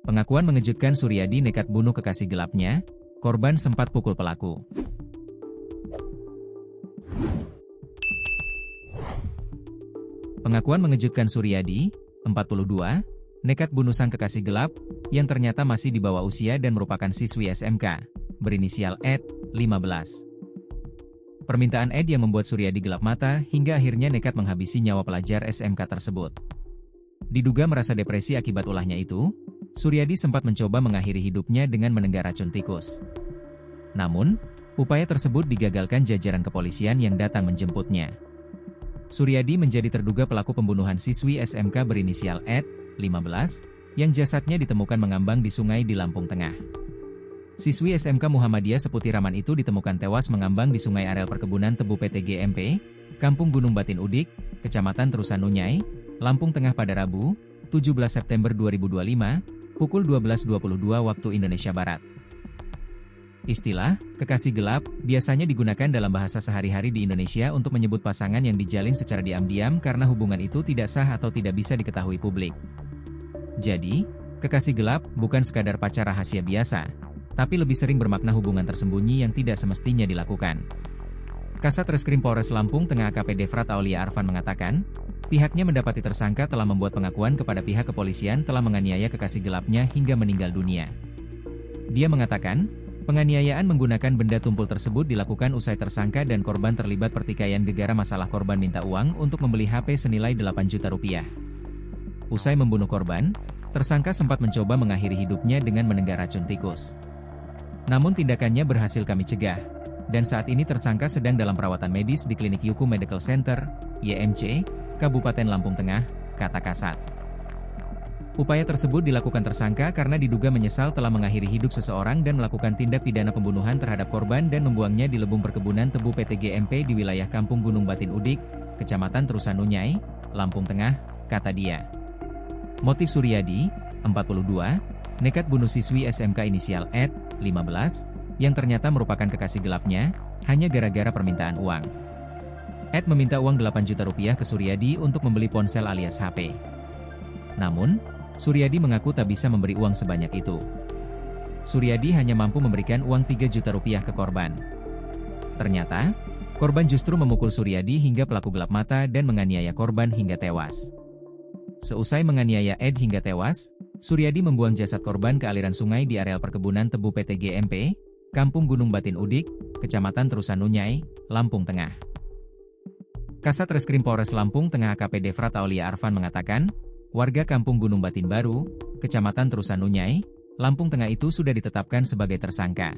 Pengakuan mengejutkan, Suryadi nekat bunuh kekasih gelapnya, korban sempat pukul pelaku. Pengakuan mengejutkan, Suryadi, 42, nekat bunuh sang kekasih gelap, yang ternyata masih di bawah usia dan merupakan siswi SMK, berinisial Ed, 15. Permintaan Ed yang membuat Suryadi gelap mata hingga akhirnya nekat menghabisi nyawa pelajar SMK tersebut. Diduga merasa depresi akibat ulahnya itu, Suryadi sempat mencoba mengakhiri hidupnya dengan menenggak racun tikus. Namun, upaya tersebut digagalkan jajaran kepolisian yang datang menjemputnya. Suryadi menjadi terduga pelaku pembunuhan siswi SMK berinisial Ed, 15, yang jasadnya ditemukan mengambang di sungai di Lampung Tengah. Siswi SMK Muhammadiyah Seputiraman itu ditemukan tewas mengambang di sungai areal perkebunan tebu PT GMP, Kampung Gunung Batin Udik, Kecamatan Terusanunyai, Lampung Tengah pada Rabu, 17 September 2025, pukul 12.22 waktu Indonesia Barat. Istilah kekasih gelap biasanya digunakan dalam bahasa sehari-hari di Indonesia untuk menyebut pasangan yang dijalin secara diam-diam karena hubungan itu tidak sah atau tidak bisa diketahui publik. Jadi, kekasih gelap bukan sekadar pacar rahasia biasa, tapi lebih sering bermakna hubungan tersembunyi yang tidak semestinya dilakukan. Kasat Reskrim Polres Lampung Tengah AKP Devrat Aulia Arfan mengatakan, pihaknya mendapati tersangka telah membuat pengakuan kepada pihak kepolisian telah menganiaya kekasih gelapnya hingga meninggal dunia. Dia mengatakan, penganiayaan menggunakan benda tumpul tersebut dilakukan usai tersangka dan korban terlibat pertikaian gegara masalah korban minta uang untuk membeli HP senilai 8 juta rupiah. Usai membunuh korban, tersangka sempat mencoba mengakhiri hidupnya dengan menenggak racun tikus. Namun tindakannya berhasil kami cegah, dan saat ini tersangka sedang dalam perawatan medis di Klinik Yuku Medical Center, YMC, Kabupaten Lampung Tengah, kata Kasat. Upaya tersebut dilakukan tersangka karena diduga menyesal telah mengakhiri hidup seseorang dan melakukan tindak pidana pembunuhan terhadap korban dan membuangnya di lebung perkebunan tebu PT GMP di wilayah Kampung Gunung Batin Udik, Kecamatan Terusanunyai, Lampung Tengah, kata dia. Motif Suryadi, 42, nekat bunuh siswi SMK inisial Ed, 15, yang ternyata merupakan kekasih gelapnya, hanya gara-gara permintaan uang. Ed meminta uang 8 juta rupiah ke Suryadi untuk membeli ponsel alias HP. Namun, Suryadi mengaku tak bisa memberi uang sebanyak itu. Suryadi hanya mampu memberikan uang 3 juta rupiah ke korban. Ternyata, korban justru memukul Suryadi hingga pelaku gelap mata dan menganiaya korban hingga tewas. Seusai menganiaya Ed hingga tewas, Suryadi membuang jasad korban ke aliran sungai di areal perkebunan tebu PT GMP, Kampung Gunung Batin Udik, Kecamatan Terusanunyai, Lampung Tengah. Kasat Reskrim Polres Lampung Tengah AKP Devrat Aulia Arfan mengatakan, warga Kampung Gunung Batin Baru, Kecamatan Terusanunyai, Lampung Tengah itu sudah ditetapkan sebagai tersangka.